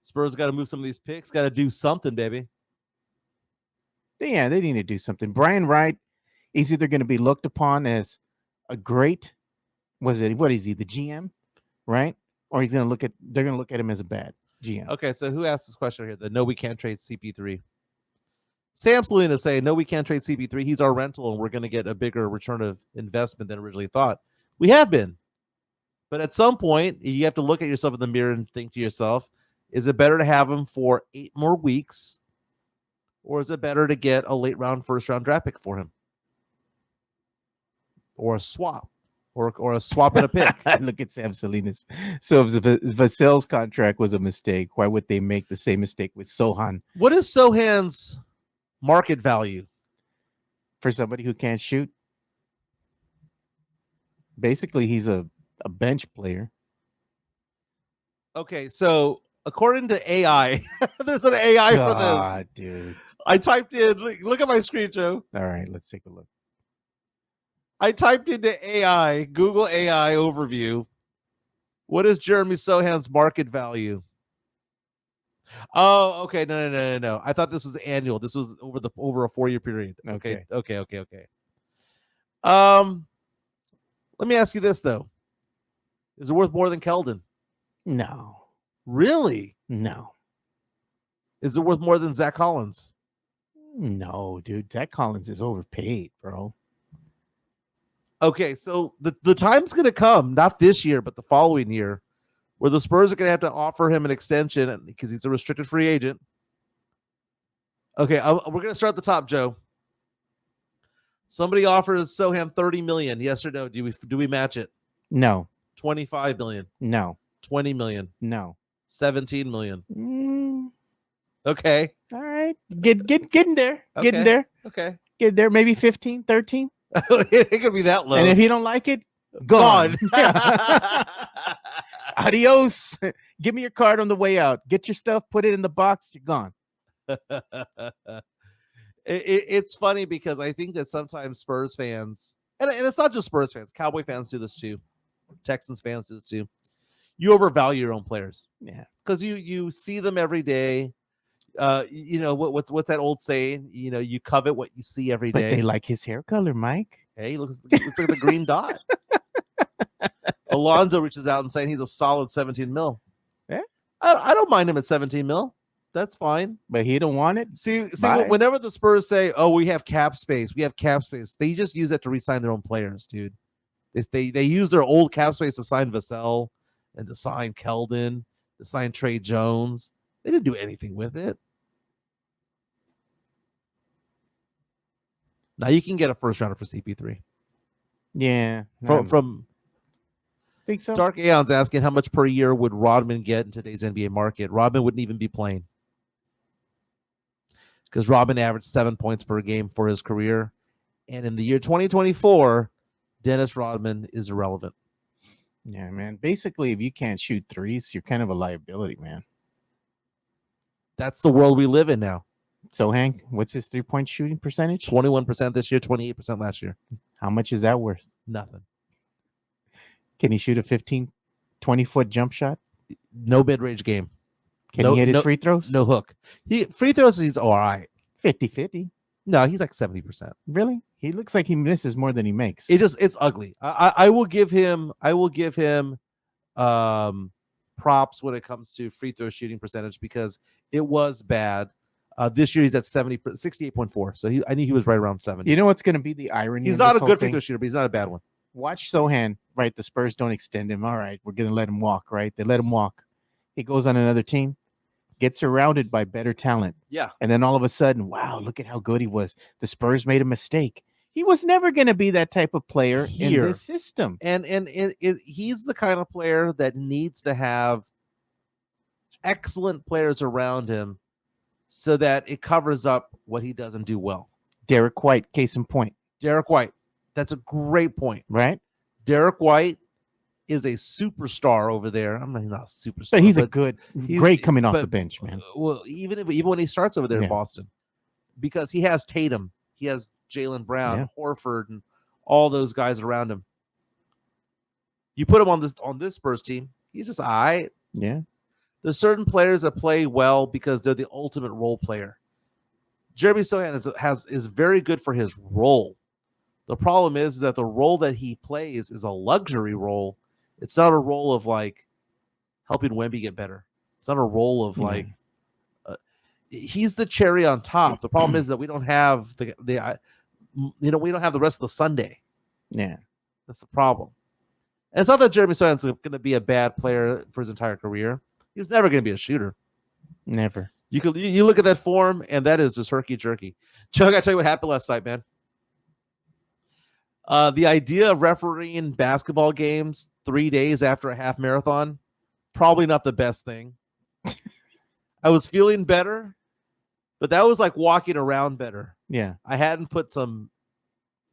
Spurs got to move some of these picks. Got to do something, baby. Yeah, they need to do something. Brian Wright is either going to be looked upon as a great, what is he, the GM, right? Or they're going to look at him as a bad GM. Okay, so who asked this question here? No, we can't trade CP3. Sam Salina is saying, no, we can't trade CP3. He's our rental, and we're going to get a bigger return of investment than originally thought. We have been. But at some point, you have to look at yourself in the mirror and think to yourself, is it better to have him for 8 more weeks, or is it better to get a late round, first round draft pick for him? Or a swap. Or a swap and a pick. Look at Sam Salinas. So if Vassell's contract was a mistake, why would they make the same mistake with Sohan? What is Sohan's market value? For somebody who can't shoot? Basically, he's a bench player. Okay, so according to AI, there's an AI for this. Dude. I typed in, look at my screen, Joe. All right, let's take a look. I typed into AI, Google AI overview. What is Jeremy Sohan's market value? Oh, okay. No. I thought this was annual. This was over a 4-year period. Okay. Let me ask you this though. Is it worth more than Keldon? No. Really? No. Is it worth more than Zach Collins? No, dude. Zach Collins is overpaid, bro. Okay, so the time's going to come, not this year, but the following year, where the Spurs are going to have to offer him an extension because he's a restricted free agent. Okay, we're going to start at the top, Joe. Somebody offers Sohan $30 million. Yes or no? Do we match it? No. $25 million. No. $20 million. No. $17 million. Okay. All right. Getting there. Okay. Getting there. Okay. Get there. Maybe 15, 13. It could be that low. And if you don't like it, gone. Adios. Give me your card on the way out. Get your stuff, put it in the box. You're gone. It's funny because I think that sometimes Spurs fans, and it's not just Spurs fans, Cowboy fans do this too, Texans fans do this too. You overvalue your own players. Yeah. Because you see them every day. What's that old saying? You covet what you see every day. But they like his hair color, Mike. Hey, looks like the green dot. Alonzo reaches out and saying he's a solid 17 mil. Yeah. I don't mind him at 17 mil. That's fine. But he don't want it. See, whenever the Spurs say, "Oh, we have cap space," they just use that to re-sign their own players, dude. They use their old cap space to sign Vassell and to sign Keldon, to sign Trey Jones. They didn't do anything with it. Now you can get a first rounder for CP3. Yeah. From think so. Dark Aeon's asking how much per year would Rodman get in today's NBA market. Rodman wouldn't even be playing because Rodman averaged 7 points per game for his career. And in the year 2024, Dennis Rodman is irrelevant. Yeah, man. Basically, if you can't shoot threes, you're kind of a liability, man. That's the world we live in now. So, Hank, what's his 3-point shooting percentage? 21% this year, 28% last year. How much is that worth? Nothing. Can he shoot a 15, 20-foot jump shot? No mid-range game. Can he hit his free throws? No hook. Free throws, he's all right. 50-50. No, he's like 70%. Really? He looks like he misses more than he makes. It's ugly. I will give him props when it comes to free throw shooting percentage because it was bad. This year he's at 68.4. So I knew he was right around 70. You know what's going to be the irony? He's not a good free throw shooter, but he's not a bad one. Watch Sohan, right? The Spurs don't extend him. All right, we're going to let him walk, right? They let him walk. He goes on another team, gets surrounded by better talent. Yeah. And then all of a sudden, wow, look at how good he was. The Spurs made a mistake. He was never going to be that type of player in this system. And he's the kind of player that needs to have excellent players around him so that it covers up what he doesn't do well. Derek White, case in point. Derek White. That's a great point. Right? Derek White is a superstar over there. I'm not a superstar. But he's great coming off the bench, man. Well, even when he starts over there in Boston, because he has Tatum, he has Jaylen Brown, Horford, and all those guys around him. You put him on this Spurs team, he's just all right. Yeah. There's certain players that play well because they're the ultimate role player. Jeremy Sohan is very good for his role. The problem is that the role that he plays is a luxury role. It's not a role of like helping Wemby get better. It's not a role of like he's the cherry on top. The problem is that we don't have we don't have the rest of the Sunday. Yeah, that's the problem. And it's not that Jeremy Sohan's going to be a bad player for his entire career. He's never going to be a shooter. Never. You look at that form, and that is just herky jerky. Joe, I got to tell you what happened last night, man. The idea of refereeing basketball games 3 days after a half marathon, probably not the best thing. I was feeling better, but that was like walking around better. Yeah. I hadn't put some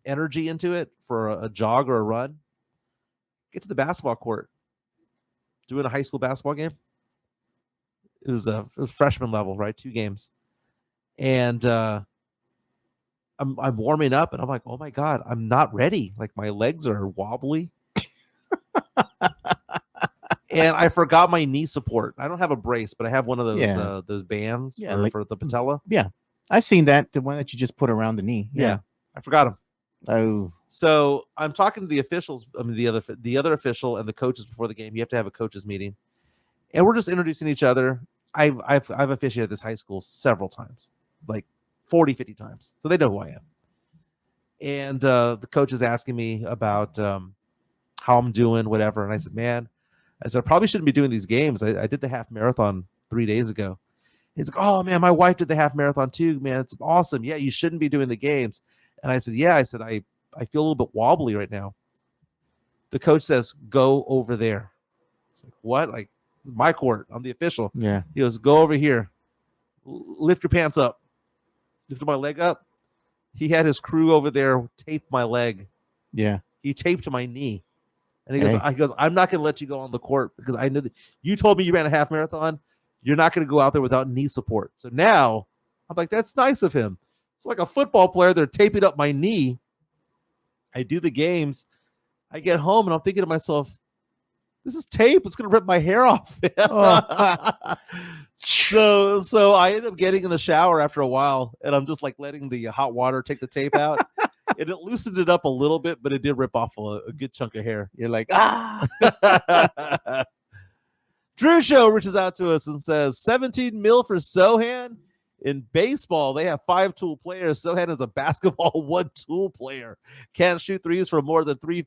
energy into it for a jog or a run. Get to the basketball court. Doing a high school basketball game. It was freshman level, right? 2 games. And I'm warming up and I'm like, oh my God, I'm not ready. Like my legs are wobbly. And I forgot my knee support. I don't have a brace, but I have one of those bands for the patella. Yeah. I've seen that, the one that you just put around the knee. Yeah. I forgot them. Oh. So I'm talking to the officials, the other official and the coaches before the game. You have to have a coaches meeting. And we're just introducing each other. I've officiated this high school several times, like 40, 50 times. So they know who I am. And the coach is asking me about how I'm doing, whatever. And I said, man, I probably shouldn't be doing these games. I did the half marathon 3 days ago. He's like, oh, man, my wife did the half marathon too, man. It's awesome. Yeah, you shouldn't be doing the games. And I said, yeah. I said, I feel a little bit wobbly right now. The coach says, go over there. It's like, what? Like, this is my court. I'm the official. Yeah. He goes, go over here. Lift your pants up. Lift my leg up. He had his crew over there tape my leg. Yeah. He taped my knee. And he goes, I'm not going to let you go on the court because I know that you told me you ran a half marathon. You're not going to go out there without knee support. So now I'm like, that's nice of him. It's like a football player. They're taping up my knee. I do the games. I get home and I'm thinking to myself, this is tape. It's going to rip my hair off. So I end up getting in the shower after a while, and I'm just like letting the hot water take the tape out. And it loosened it up a little bit, but it did rip off a good chunk of hair. You're like, Drew Show reaches out to us and says, 17 mil for Sohan. In baseball, they have 5 tool players. Sohan is a basketball 1 tool player. Can't shoot threes from more than 3.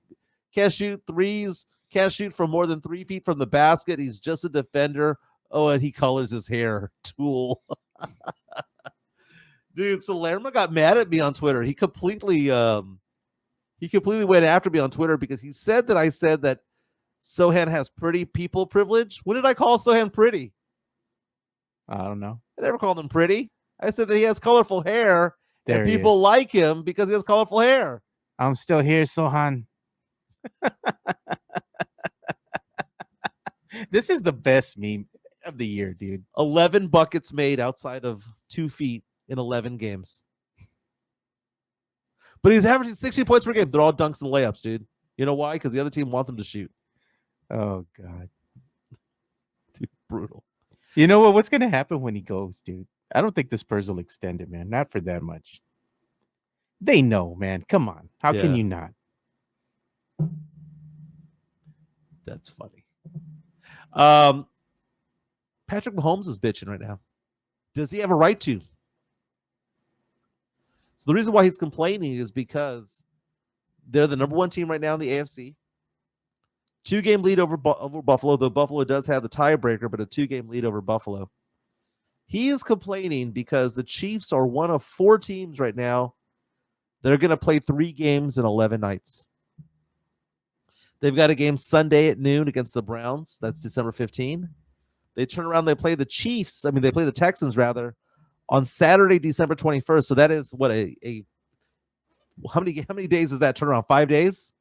Can't shoot threes. Can't shoot from more than 3 feet from the basket. He's just a defender. Oh, and he colors his hair. Tool. Dude, Salerno got mad at me on Twitter. He completely went after me on Twitter because he said that I said that Sohan has pretty people privilege. When did I call Sohan pretty? I don't know. I never called him pretty. I said that he has colorful hair There and people like him because he has colorful hair. I'm still here, Sohan. This is the best meme of the year, dude. 11 buckets made outside of 2 feet in 11 games. But he's averaging 60 points per game. They're all dunks and layups, dude. You know why? Because the other team wants him to shoot. Oh, God. Dude, brutal. You know what? What's going to happen when he goes, dude? I don't think the Spurs will extend it, man. Not for that much. They know, man. Come on. How can you not? That's funny. Patrick Mahomes is bitching right now. Does he have a right to? So the reason why he's complaining is because they're the number 1 team right now in the AFC. 2-game lead over Buffalo, though Buffalo does have the tiebreaker, but a 2-game lead over Buffalo. He is complaining because the Chiefs are one of 4 teams right now that are going to play 3 games in 11 nights. They've got a game Sunday at noon against the Browns. That's December 15. They turn around, they play the Chiefs. They play the Texans, rather, on Saturday, December 21st. So that is what how many days is that turnaround? 5 days?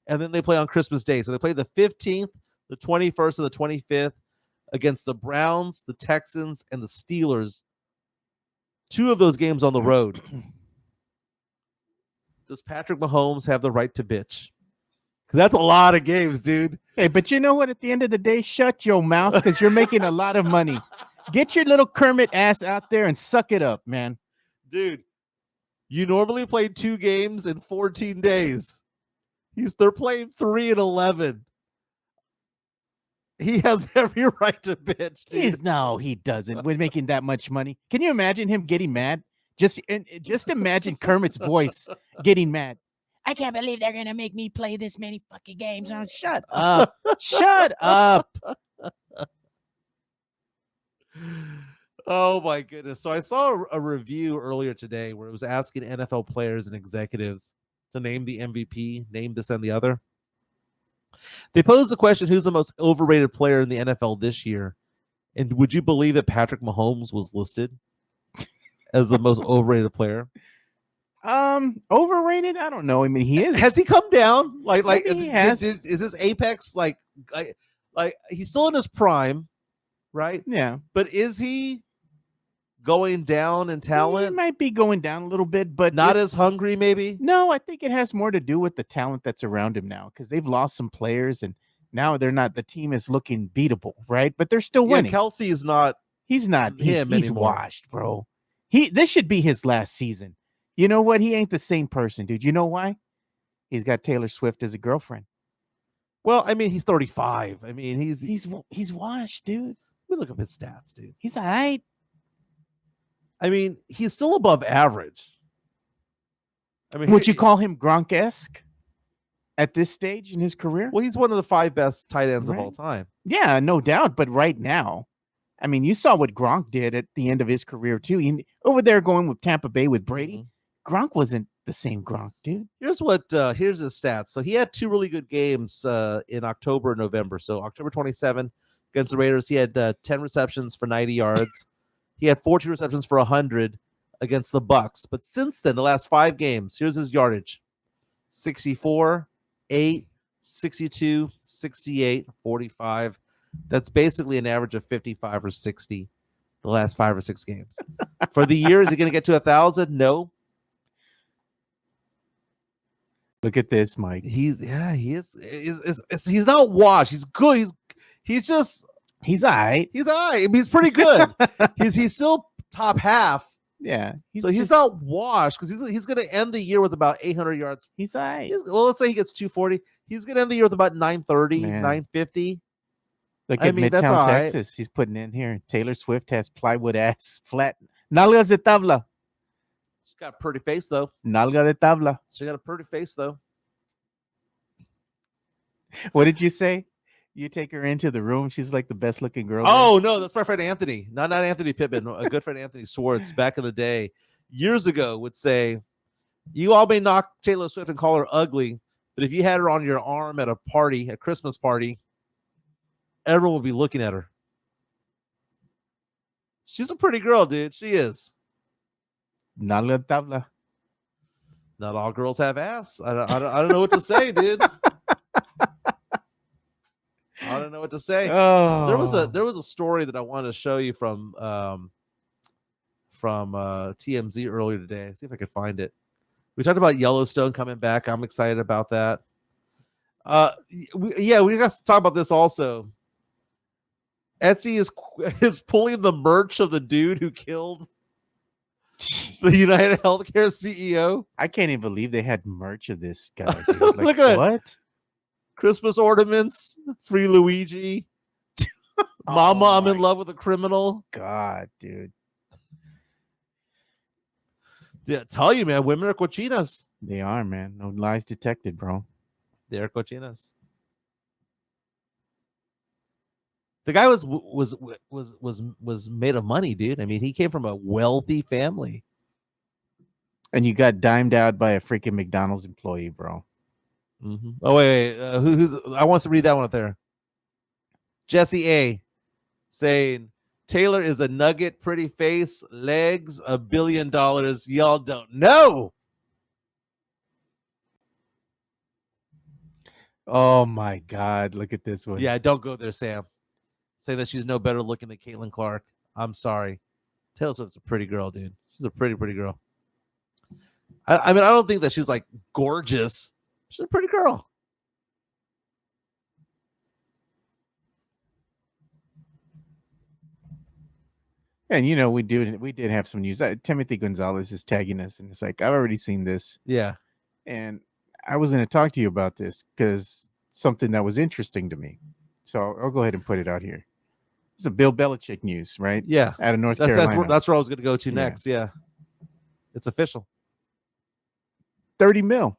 And then they play on Christmas Day. So they play the 15th, the 21st, and the 25th against the Browns, the Texans, and the Steelers. 2 of those games on the road. Does Patrick Mahomes have the right to bitch? Because that's a lot of games, dude. Hey, but you know what? At the end of the day, shut your mouth because you're making a lot of money. Get your little Kermit ass out there and suck it up, man. Dude, you normally play 2 games in 14 days. They're playing 3 and 11. He has every right to bitch. Dude. No, he doesn't. We're making that much money. Can you imagine him getting mad? Just imagine Kermit's voice getting mad. I can't believe they're gonna make me play this many fucking games. Oh, shut up. Shut up. Oh my goodness. So I saw a review earlier today where it was asking NFL players and executives to name the MVP, name this and the other. They posed the question, who's the most overrated player in the NFL this year? And would you believe that Patrick Mahomes was listed as the most overrated player? Overrated? I don't know. I mean, he is. Has he come down? Like he has. Is this apex like he's still in his prime, right? Yeah. But is he going down in talent? He might be going down a little bit, but not as hungry, maybe? No, I think it has more to do with the talent that's around him now because they've lost some players and now they're not. The team is looking beatable, right? But they're still winning. Kelsey is not. He's not. He's washed, bro. Mm-hmm. This should be his last season. You know what? He ain't the same person, dude. You know why? He's got Taylor Swift as a girlfriend. Well, I mean, he's 35. I mean, he's washed, dude. Let me look up his stats, dude. He's all right. I mean, he's still above average. I mean, Would you call him Gronk-esque at this stage in his career? Well, he's one of the 5 best tight ends of all Right. time. Yeah, no doubt. But right now, I mean, you saw what Gronk did at the end of his career too. Over there going with Tampa Bay with Brady, Gronk wasn't the same Gronk, dude. Here's his stats. So he had 2 really good games in October and November. So October 27 against the Raiders, he had 10 receptions for 90 yards. He had 14 receptions for 100 against the Bucks. But since then, the last 5 games, here's his yardage: 64, 8, 62, 68, 45. That's basically an average of 55 or 60 the last 5 or 6 games. For the year, is he going to get to 1,000? No. Look at this, Mike. He is. He's not washed. He's good. He's all right. He's pretty good. he's still top half. Yeah. He's not washed because he's going to end the year with about 800 yards. He's all right. Well, let's say he gets 240. He's going to end the year with about 930, 950. Look at Midtown, Texas. Right. He's putting in here. Taylor Swift has plywood ass flat. Nalgas de tabla. She's got a pretty face, though. Nalga de tabla. She got a pretty face, though. What did you say? You take her into the room. She's like the best looking girl. Oh, no, that's my friend Anthony. Not Anthony Pittman. A good friend Anthony Swartz back in the day, years ago, would say, you all may knock Taylor Swift and call her ugly, but if you had her on your arm at a party, a Christmas party, everyone will be looking at her. She's a pretty girl, dude. She is. Nalga tabla. Not all girls have ass. I don't know what to say, dude. I don't know what to say. Oh. There was a story that I wanted to show you from TMZ earlier today. See if I can find it. We talked about Yellowstone coming back. I'm excited about that. We got to talk about this also. Etsy is pulling the merch of the dude who killed the United Healthcare CEO. I can't even believe they had merch of this guy. Dude. Like, look at what? That. Christmas ornaments, free Luigi. Mama, I'm in love with a criminal. God, dude. Yeah, tell you, man, women are cochinas. They are, man. No lies detected, bro. They are cochinas. The guy was made of money, dude. I mean, he came from a wealthy family. And you got dimed out by a freaking McDonald's employee, bro. Mm-hmm. Oh wait. Who's? I want to read that one up there. Jesse A. saying Taylor is a nugget, pretty face, legs, $1 billion. Y'all don't know. Oh my God! Look at this one. Yeah, don't go there, Sam. Say that she's no better looking than Caitlin Clark. I'm sorry. Taylor Swift's a pretty girl, dude. She's a pretty girl. I mean, I don't think that she's like gorgeous. She's a pretty girl. And you know, we did have some news. Timothy Gonzalez is tagging us, and it's like, I've already seen this. Yeah. And I was going to talk to you about this because something that was interesting to me. So I'll go ahead and put it out here. It's a Bill Belichick news, right? Yeah. Out of North Carolina. That's where I was going to go to next. Yeah. It's official. 30 mil.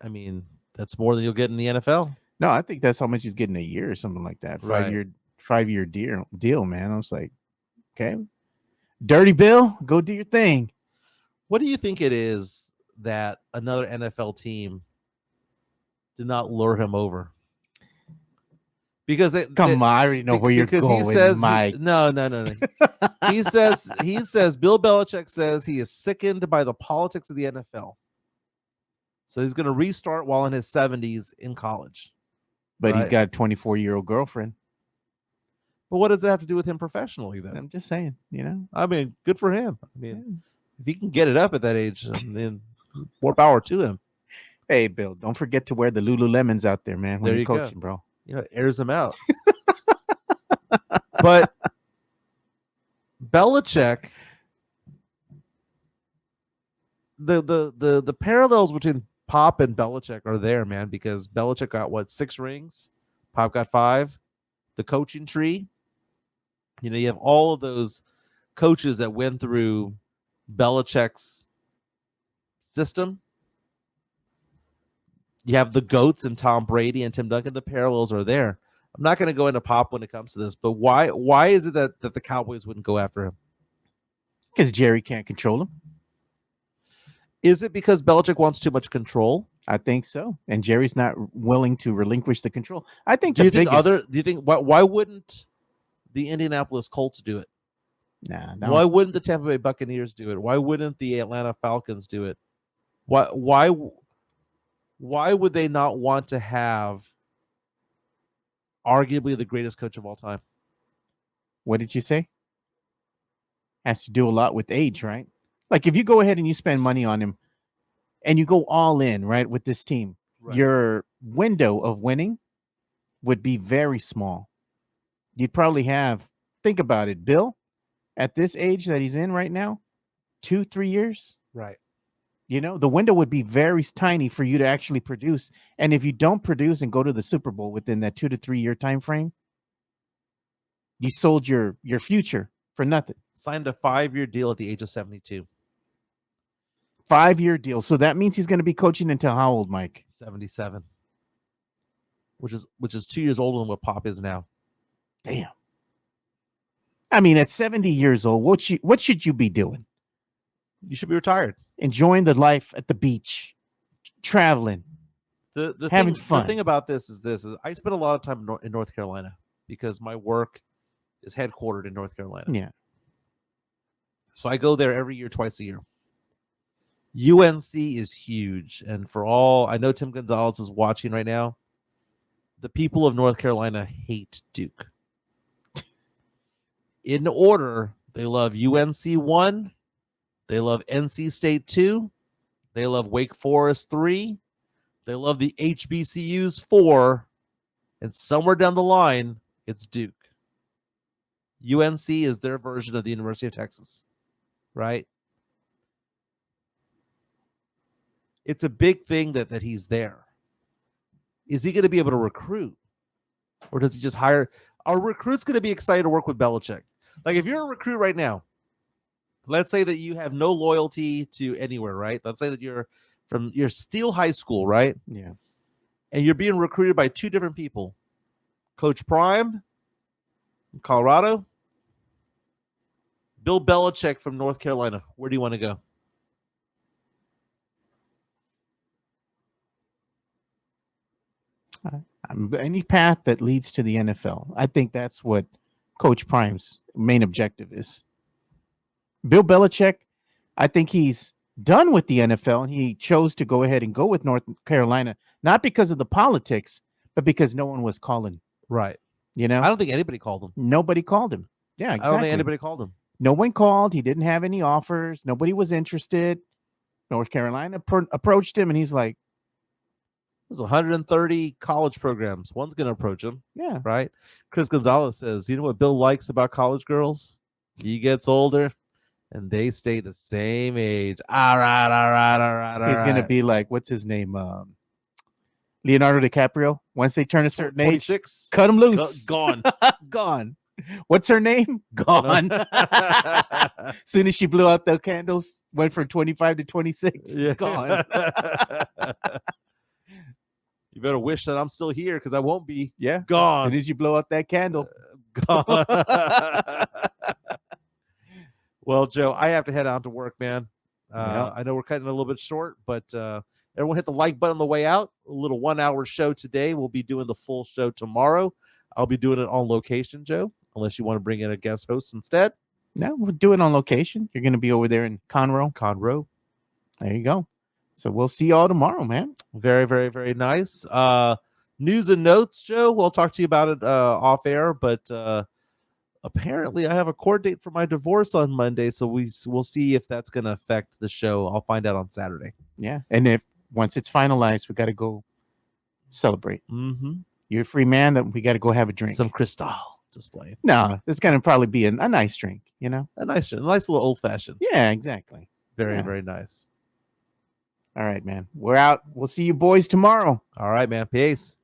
I mean, that's more than you'll get in the NFL. No, I think that's how much he's getting a year or something like that. Right. 5-year deal, man. I was like, okay. Dirty Bill, go do your thing. What do you think it is that another NFL team did not lure him over? Because I already know where you're going, he says, Mike. No. he says Bill Belichick says he is sickened by the politics of the NFL. So he's going to restart while in his 70s in college. But he's got a 24-year-old girlfriend. But what does that have to do with him professionally then? I'm just saying, you know. I mean, good for him. I mean, if he can get it up at that age, then more power to him. Hey, Bill, don't forget to wear the Lululemons out there, man, when you're coaching, bro. You know, it airs them out. But Belichick, the parallels between Pop and Belichick are there, man, because Belichick got 6 rings, Pop got 5. The coaching tree, you know, you have all of those coaches that went through Belichick's system. You have the GOATs and Tom Brady and Tim Duncan. The parallels are there. I'm not going to go into Pop when it comes to this, but why is it that the Cowboys wouldn't go after him? Because Jerry can't control him. Is it because Belichick wants too much control? I think so. And Jerry's not willing to relinquish the control. I think Do you think why wouldn't the Indianapolis Colts do it? Nah. Why wouldn't the Tampa Bay Buccaneers do it? Why wouldn't the Atlanta Falcons do it? Why would they not want to have arguably the greatest coach of all time? What did you say? Has to do a lot with age, right? Like if you go ahead and you spend money on him and you go all in, right, with this team, Right. Your window of winning would be very small. You'd probably have, think about it, Bill, at this age that he's in right now, 2-3 years. Right. You know, the window would be very tiny for you to actually produce. And if you don't produce and go to the Super Bowl within that 2 to 3 year time frame, you sold your future for nothing. Signed a 5-year deal at the age of 72. 5-year deal. So that means he's going to be coaching until how old, Mike? 77. Which is 2 years older than what Pop is now. Damn. I mean, at 70 years old, what should you be doing? You should be retired. Enjoying the life at the beach, traveling, having fun. The thing about this is I spend a lot of time in North Carolina because my work is headquartered in North Carolina. Yeah. So I go there every year, twice a year. UNC is huge. And for all, I know Tim Gonzalez is watching right now. The people of North Carolina hate Duke. In order, they love UNC 1. They love NC State 2. They love Wake Forest 3. They love the HBCUs 4. And somewhere down the line, it's Duke. UNC is their version of the University of Texas, right? It's a big thing that he's there. Is he going to be able to recruit? Or does he just hire? Are recruits going to be excited to work with Belichick? Like if you're a recruit right now, let's say that you have no loyalty to anywhere, right? Let's say that you're Steele High School, right? Yeah. And you're being recruited by two different people. Coach Prime from Colorado, Bill Belichick from North Carolina. Where do you want to go? Any path that leads to the NFL. I think that's what Coach Prime's main objective is. Bill Belichick, I think he's done with the NFL, and he chose to go ahead and go with North Carolina, not because of the politics, but because no one was calling. Right. You know? I don't think anybody called him. Nobody called him. Yeah, exactly. I don't think anybody called him. No one called. He didn't have any offers. Nobody was interested. North Carolina approached him, and he's like, there's 130 college programs. One's going to approach him. Yeah. Right? Chris Gonzalez says, you know what Bill likes about college girls? He gets older, and they stay the same age. All right. He's going to be like, what's his name? Leonardo DiCaprio. Once they turn a certain 26, age, cut him loose. Gone. Gone. What's her name? Gone. Soon as she blew out the candles, went from 25 to 26. Yeah. Gone. You better wish that I'm still here because I won't be. Yeah. Gone. As soon as you blow out that candle. Gone. Well, Joe, I have to head out to work, man. I know we're cutting a little bit short, but everyone hit the like button on the way out. A little 1-hour show today. We'll be doing the full show tomorrow. I'll be doing it on location, Joe, unless you want to bring in a guest host instead. No, we'll do it on location. You're going to be over there in Conroe. There you go. So we'll see y'all tomorrow, man. Very, very, very nice. News and notes, Joe. We'll talk to you about it off air, but apparently I have a court date for my divorce on Monday, so we'll see if that's going to affect the show. I'll find out on Saturday. Yeah, and once it's finalized, we got to go celebrate. Mm-hmm. You're a free man. That we got to go have a drink. Some Cristal, just playing. No, it's going to probably be a nice drink. You know, a nice little old fashioned. Yeah, exactly. Very, very nice. All right, man. We're out. We'll see you boys tomorrow. All right, man. Peace.